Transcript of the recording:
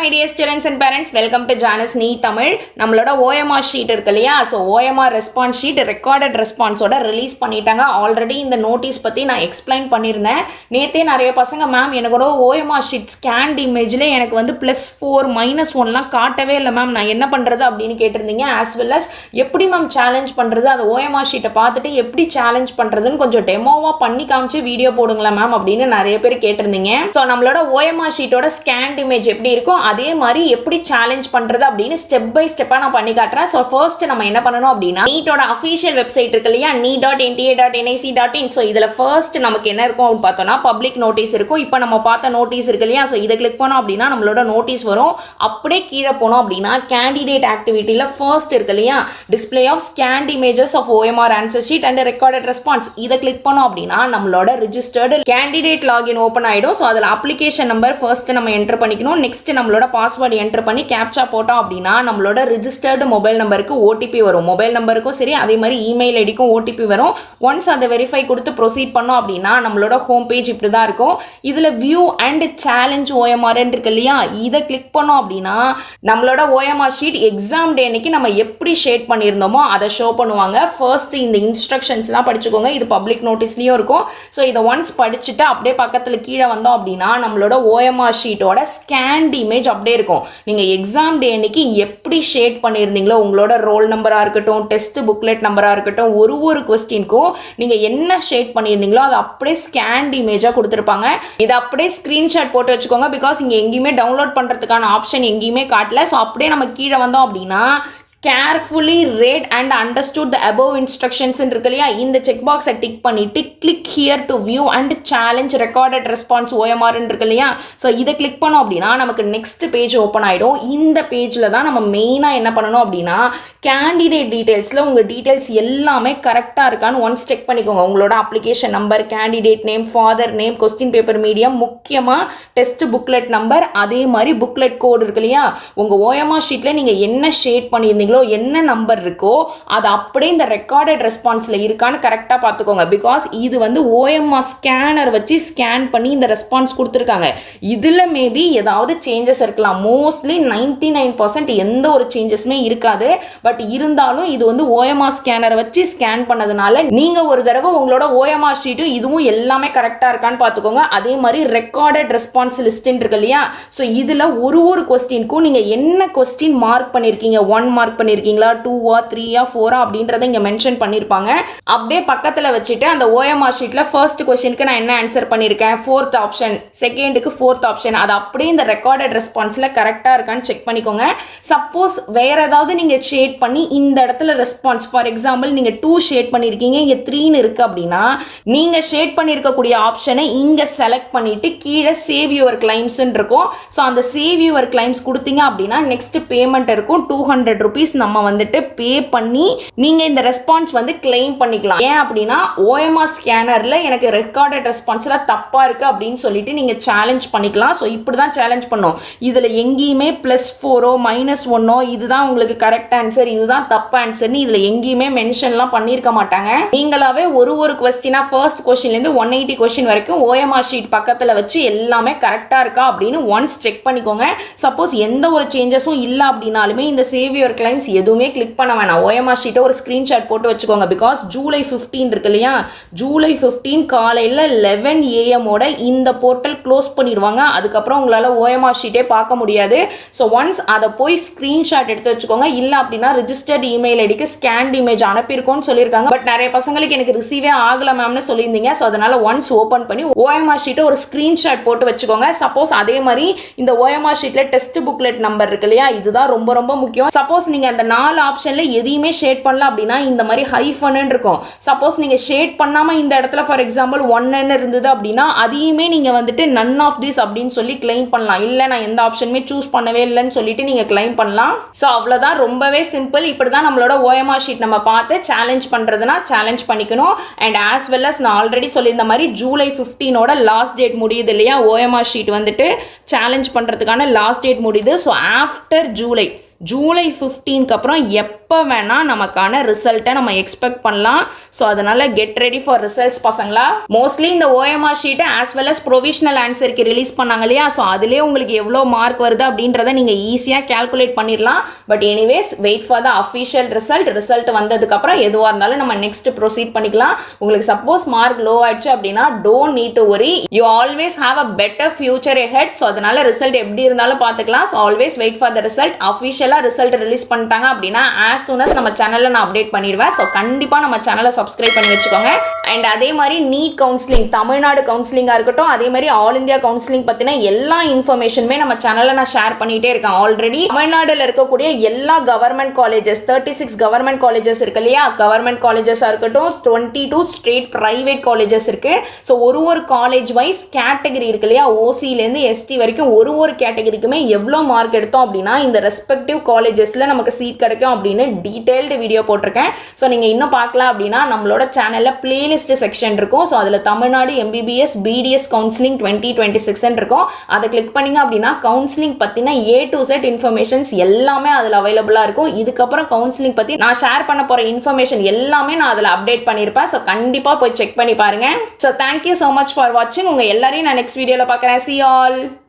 my dear students and parents, welcome to Janice Nee Tamil. நம்மளோட OMR sheet இருக்கு இல்லையா, so OMR response sheet recorded ரெஸ்பான்ஸோட release பண்ணிட்டாங்க. Already இந்த notice பற்றி நான் எக்ஸ்பிளைன் பண்ணியிருந்தேன். நேற்றே நிறைய பசங்க மேம் எனக்கோட OMR ஷீட் ஸ்கேன்ட் இமேஜில் எனக்கு வந்து +4 -1லாம் காட்டவே இல்லை மேம், நான் என்ன பண்ணுறது அப்படின்னு கேட்டிருந்தீங்க. ஆஸ் வெல் அஸ் எப்படி மேம் சேலஞ்ச் பண்ணுறது, அந்த OMR ஷீட்டை பார்த்துட்டு எப்படி சேலஞ்ச் பண்ணுறதுன்னு கொஞ்சம் டெமோவாக பண்ணி காமிச்சு வீடியோ போடுங்களா மேம் அப்படின்னு நிறைய பேர் கேட்டிருந்தீங்க. ஸோ நம்மளோட OMR ஷீட்டோட ஸ்கேன்ட் இமேஜ் எப்படி இருக்கும் அதே மாதிரி எப்படி சேலஞ்ச் பண்றது அப்படின்னு ஸ்டெப் பை ஸ்டெப்பா நான் பண்ணி காட்டுறேன். ஸோ ஃபர்ஸ்ட் நம்ம என்ன பண்ணணும் அப்படின்னா, நீட்டோட அஃபீஷியல் வெப்சைட் இருக்கு இல்லையா, nee.nta.nic.in. ஸோ இதுல ஃபர்ஸ்ட் நமக்கு என்ன இருக்கும் அப்படின்னு பார்த்தோம்னா பப்ளிக் நோட்டீஸ் இருக்கும். இப்போ நம்ம பார்த்த நோட்டீஸ் இருக்கு இல்லையா, ஸோ இதை கிளிக் பண்ணோம் அப்படின்னா நம்மளோட நோட்டீஸ் வரும். அப்படியே கீழே போனோம் அப்படின்னா கேண்டிடேட் ஆக்டிவிட்டியில ஃபர்ஸ்ட் இருக்கு இல்லையா, display of scanned images of OMR answer sheet and recorded response, இதை கிளிக் பண்ணோம் அப்படின்னா நம்மளோட ரிஜிஸ்டர்டு கேண்டிடேட் லாகின் ஓப்பன் ஆயிடும். ஸோ அதில் அப்ளிகேஷன் நம்பர் ஃபர்ஸ்ட் நம்ம என்டர் பண்ணிக்கணும். நெக்ஸ்ட் நம்மளோட பாஸ்வேர்டு என்டர் பண்ணி கேப்சா போட்டோம் அப்படின்னா நம்மளோட ரிஜிஸ்டர்டு மொபைல் நம்பருக்கு OTP வரும். மொபைல் நம்பருக்கும் சரி அதே மாதிரி இமெயில் ஐடிக்கும் OTP வரும். ஒன்ஸ் அதை வெரிஃபை கொடுத்து ப்ரொசீட் பண்ணோம் அப்படின்னா நம்மளோட ஹோம் பேஜ் இப்படி தான் இருக்கும். இதில் வியூ அண்ட் சேலஞ்ச் OMR இருக்கு இல்லையா, இதை கிளிக் பண்ணோம் அப்படின்னா நம்மளோட OMR ஷீட் எக்ஸாம் டே அன்னைக்கு நம்ம எப்படி ஷேட் பண்ணியிருந்தோமோ அதை ஷோ பண்ணுவாங்க. ஃபர்ஸ்ட் இந்த இன்ஸ்ட்ரக்ஷன்ஸ் தான் படிச்சுக்கோங்க, இது பப்ளிக் நோட்டீஸ்லயும் இருக்கும். ஸோ இதை ஒன்ஸ் படிச்சுட்டு அப்படியே பக்கத்தில் கீழே வந்தோம் அப்படின்னா நம்மளோட OMR ஷீட்டோட ஸ்கேன்ட் இமேஜ் அப்படியே இருக்கும். நீங்கள் எக்ஸாம் டே அன்னைக்கு எப்படி ஷேட் பண்ணியிருந்தீங்களோ உங்களோட ரோல் நம்பராக இருக்கட்டும், டெஸ்ட் புக்லெட் நம்பராக இருக்கட்டும், ஒரு கொஸ்டினுக்கும் நீங்கள் என்ன ஷேட் பண்ணியிருந்தீங்களோ அதை அப்படியே ஸ்கேன்ட் இமேஜாக கொடுத்துருப்பாங்க. இதை அப்படியே ஸ்க்ரீன்ஷாட் போட்டு வச்சுக்கோங்க. பிகாஸ் இங்கே எங்கேயுமே டவுன்லோட் பண்ணுறதுக்கான ஆப்ஷன் எங்கேயுமே காட்டல. ஸோ அப்படியே நம்ம கீழே வந்தோம் அப்படின்னா carefully read and understood the above instructions இருக்கு இல்லையா, இந்த செக் பாக்ஸை டிக் பண்ணிட்டு click here to view and challenge recorded response OMR இருக்கு இல்லையா, ஸோ இதை கிளிக் பண்ணோம் அப்படின்னா நமக்கு நெக்ஸ்ட் பேஜ் ஓப்பன் ஆகிடும். இந்த பேஜில் தான் நம்ம மெயினாக என்ன பண்ணணும் அப்படின்னா கேண்டிடேட் டீட்டெயில்ஸில் உங்கள் டீட்டெயில்ஸ் எல்லாமே கரெக்டாக இருக்கான்னு ஒன்ஸ் செக் பண்ணிக்கோங்க. உங்களோட application number, candidate name, father name, question paper medium, முக்கியமாக டெஸ்ட் புக்லெட் நம்பர், அதே மாதிரி புக்லெட் கோடு இருக்கு இல்லையா, உங்கள் OMR ஷீட்டில் நீங்கள் என்ன ஷேட் பண்ணியிருந்தீங்களோ என்ன நம்பர் இருக்கோ அது அப்படியே இந்த ரெக்கார்டட் ரெஸ்பான்ஸ்ல இருக்கான்னு கரெக்டாக பார்த்துக்கோங்க. பிகாஸ் இது வந்து OMR ஸ்கேனர் வச்சு ஸ்கேன் பண்ணி இந்த ரெஸ்பான்ஸ் கொடுத்துருக்காங்க. இதில் மேபி ஏதாவது சேஞ்சஸ் இருக்கலாம். மோஸ்ட்லி 99% எந்த ஒரு சேஞ்சஸுமே இருக்காது. பட் இருந்தாலும் இது வந்து OMR ஸ்கேனரை வச்சு ஸ்கேன் பண்ணதுனால நீங்கள் ஒரு தடவை உங்களோட OMR ஷீட்டும் இதுவும் எல்லாமே கரெக்டாக இருக்கான்னு பார்த்துக்கோங்க. அதே மாதிரி ரெக்கார்டட் ரெஸ்பான்ஸ் லிஸ்ட்னு இருக்கு இல்லையா, ஸோ இதில் ஒரு கொஸ்டினுக்கும் நீங்கள் என்ன கொஸ்டின் மார்க் பண்ணியிருக்கீங்க, 1 மார்க் பண்ணியிருக்கீங்களா, 2 3 4 அப்படின்றத இங்கே மென்ஷன் பண்ணியிருப்பாங்க. அப்படியே பக்கத்தில் வச்சுட்டு அந்த OMR ஷீட்டில் ஃபர்ஸ்ட் கொஸ்டினுக்கு நான் என்ன ஆன்சர் பண்ணியிருக்கேன், 4th ஆப்ஷன், செகண்டுக்கு 4th ஆப்ஷன், அது அப்படியே இந்த ரெக்கார்டட் ரெஸ்பான்ஸில் கரெக்டாக இருக்கான்னு செக் பண்ணிக்கோங்க. சப்போஸ் வேற ஏதாவது நீங்கள் ஷேட் பண்ணி இந்த இடத்துல ரெஸ்பான்ஸ், ஃபார் எக்ஸாம்பிள் நீங்கள் 2 ஷேட் பண்ணியிருக்கீங்க, இங்கே 3ன்னு இருக்குது அப்படின்னா நீங்கள் ஷேட் பண்ணியிருக்கக்கூடிய ஆப்ஷனை இங்கே செலக்ட் பண்ணிட்டு கீழே சேவ் யுவர் கிளைம்ஸ்ன்னு இருக்கும். ஸோ அந்த சேவ் யுவர் கிளைம்ஸ் கொடுத்தீங்க அப்படின்னா நெக்ஸ்ட் பேமெண்ட் இருக்கும். 200 rupees நம்ம வந்துட்டு பே பண்ணி நீங்க இந்த ரெஸ்பான்ஸ் வந்து கிளைம் பண்ணிக்கலாம். ஏன் அப்படின்னா OMR ஸ்கேனர்ல எனக்கு ரெக்கார்டட் ரெஸ்பான்ஸ்ல தப்பா இருக்கு அப்படின்னு சொல்லிட்டு நீங்க சேலஞ்ச் பண்ணிக்கலாம். ஸோ இப்படிதான் சேலஞ்ச் பண்ணும். இதுல எங்கேயுமே +4 -1 இதுதான் உங்களுக்கு கரெக்ட் ஆன்சர், இதுதான் தப்பு ஆன்சர்னு இதுல எங்கேயுமே மென்ஷன்லாம் பண்ணியிருக்க மாட்டாங்க. நீங்களாவே ஒரு கொஸ்டினா ஃபர்ஸ்ட் கொஸ்டின்லேருந்து 180 கொஸ்டின் வரைக்கும் OMR ஷீட் பக்கத்தில் வச்சு எல்லாமே கரெக்டாக இருக்கா அப்படின்னு ஒன்ஸ் செக் பண்ணிக்கோங்க. சப்போஸ் எந்த ஒரு சேஞ்சஸும் இல்லை அப்படின்னாலுமே இந்த சேவ் யுவர் கிளைம்ஸ் எதுவுமே கிளிக் பண்ண வேணாம். OMR ஷீட்டை ஒரு ஸ்க்ரீன்ஷாட் போட்டு வச்சுக்கோங்க. பிகாஸ் ஜூலை 15 இருக்கு இல்லையா, ஜூலை 15 காலையில் 11 AM இந்த போர்ட்டல் க்ளோஸ் பண்ணிடுவாங்க. அதுக்கப்புறம் உங்களால் OMR ஷீட்டே பார்க்க முடியாது. ஸோ ஒன்ஸ் அதை போய் ஸ்க்ரீன்ஷாட் எடுத்து வச்சுக்கோங்க. இல்லை அப்படின்னா ரிஜிஸ்டர்ட் இமெயில் ஐடிக்கு ஸ்கேன்ட் இமேஜ் அனுப்பியிருக்கோன்னு சொல்லியிருக்காங்க. பட் நிறைய பசங்களுக்கு எனக்கு ரிசீவே ஆகல மேம்னு சொல்லியிருந்தீங்க. ஸோ அதனால ஒன்ஸ் ஓப்பன் பண்ணி OMR ஷீட்டை ஒரு ஸ்க்ரீன்ஷாட் போட்டு வச்சுக்கோங்க. சப்போஸ் அதே மாதிரி இந்த OMR ஷீட்டில் டெஸ்ட் புக்லெட் நம்பர் இருக்கு இல்லையா, இதுதான் ரொம்ப முக்கியம். சப்போஸ் நீங்கள் அந்த 4 ஆப்ஷன்ல எதையுமே ஷேட் பண்ணல அப்படின்னா இந்த மாதிரி ஹைஃபன் இருக்கும். சப்போஸ் நீங்க ஷேட் பண்ணாம இந்த இடத்துல ஃபார் எக்ஸாம்பிள் 1 இருந்தது அப்படின்னா அதையுமே நீங்க வந்துட்டு நன் ஆஃப் திஸ் அப்படின்னு சொல்லி கிளைம் பண்ணலாம். இல்ல நான் எந்த ஆப்ஷனுமே சூஸ் பண்ணவே இல்லைன்னு சொல்லிட்டு நீங்க கிளைம் பண்ணலாம். ஸோ அவ்வளவுதான், ரொம்பவே சிம்பிள். இப்படிதான் நம்மளோட OMR ஷீட் நம்ம பார்த்து சேலஞ்ச் பண்றதுனா சேலஞ்ச் பண்ணிக்கணும். அண்ட் ஆஸ் வெல் அஸ் நான் ஆல்ரெடி சொல்லியிருந்த மாதிரி ஜூலை 15 லாஸ்ட் டேட் முடியுது இல்லையா, OMR ஷீட் வந்துட்டு சேலஞ்ச் பண்றதுக்கான லாஸ்ட் டேட் முடியுது. ஸோ ஆஃப்டர் ஜூலை ஜூலை 15க்கு அப்புறம் எப்போ வேணால் நமக்கான ரிசல்ட்டை நம்ம எக்ஸ்பெக்ட் பண்ணலாம். ஸோ அதனால் கெட் ரெடி ஃபார் ரிசல்ட்ஸ் பசங்களா. மோஸ்ட்லி இந்த ஓஎம்ஆர் ஷீட்டை ஆஸ் வெல் அஸ் ப்ரொவிஷனல் ஆன்சருக்கு ரிலீஸ் பண்ணாங்க இல்லையா, ஸோ அதிலே உங்களுக்கு எவ்வளோ மார்க் வருது அப்படின்றத நீங்கள் ஈஸியாக கேல்குலேட் பண்ணிடலாம். But anyways wait for the official result வந்ததுக்கப்புறம் எதுவாக இருந்தாலும் நம்ம நெக்ஸ்ட் ப்ரொசீட் பண்ணிக்கலாம். உங்களுக்கு சப்போஸ் மார்க் லோ ஆயிடுச்சு அப்படின்னா don't need to worry, you always have a better future ahead. So அதனால ரிசல்ட் எப்படி இருந்தாலும் பார்த்துக்கலாம். So always wait for the result. அஃபிஷியலாக ரிசல்ட் ரிலீஸ் பண்ணிட்டாங்க அப்படின்னா ஆஸ் சூன் அஸ் நம்ம சேனலில் நான் அப்டேட் பண்ணிடுவேன். ஸோ கண்டிப்பாக நம்ம சேனலை சப்ஸ்கிரைப் பண்ணி வச்சுக்கோங்க. அண்ட் அதே மாதிரி நீட் கவுன்சிலிங், தமிழ்நாடு கவுன்சிலிங்காக இருக்கட்டும், அதே மாதிரி ஆல் இந்தியா கவுன்சிலிங் பற்றின எல்லா இன்ஃபர்மேஷனுமே நம்ம சேனலில் நான் ஷேர் பண்ணிகிட்டே இருக்கேன். ஆல்ரெடி தமிழ்நாட்டில் இருக்கக்கூடிய எல்லா கவர்மெண்ட் காலேஜஸ் 36 கவர்மெண்ட் காலேஜஸ் இருக்கு இல்லையா, கவர்மெண்ட் காலேஜஸாக இருக்கட்டும், 22 ஸ்டேட் ப்ரைவேட் காலேஜஸ் இருக்குது. ஸோ ஒரு காலேஜ் வைஸ் கேட்டகரி இருக்கு இல்லையா, ஓசியிலேருந்து எஸ்டி வரைக்கும் ஒரு கேட்டகரிக்குமே எவ்வளோ மார்க் எடுத்தோம் அப்படின்னா இந்த ரெஸ்பெக்டிவ் காலேஜஸில் நமக்கு சீட் கிடைக்கும் அப்படின்னு டீட்டெயில்டு வீடியோ போட்டிருக்கேன். ஸோ நீங்கள் இன்னும் பார்க்கலாம் அப்படின்னா நம்மளோட சேனலில் பிளேலிஸ்ட் செக்ஷன் இருக்கும். ஸோ அதில் தமிழ்நாடு MBBS BDS கவுன்சிலிங் 2026 இருக்கும். அதை கிளிக் பண்ணிங்க அப்படின்னா கவுன்சிலிங் பற்றின A to Z இன்ஃபர்மேஷன்ஸ் எல்லாமே அதில் அவைலபிளாக இருக்கும். இதுக்கப்புறம் கவுன்சிலிங் பற்றி நான் ஷேர் பண்ண போகிற இன்ஃபர்மேஷன் எல்லாமே நான் அதில் அப்டேட் பண்ணியிருப்பேன். ஸோ கண்டிப்பாக போய் செக் பண்ணி பாருங்கள். So thank you so much for வாட்சிங். உங்கள் எல்லாரையும் நான் நெக்ஸ்ட் வீடியோவில் பார்க்குறேன். See you all.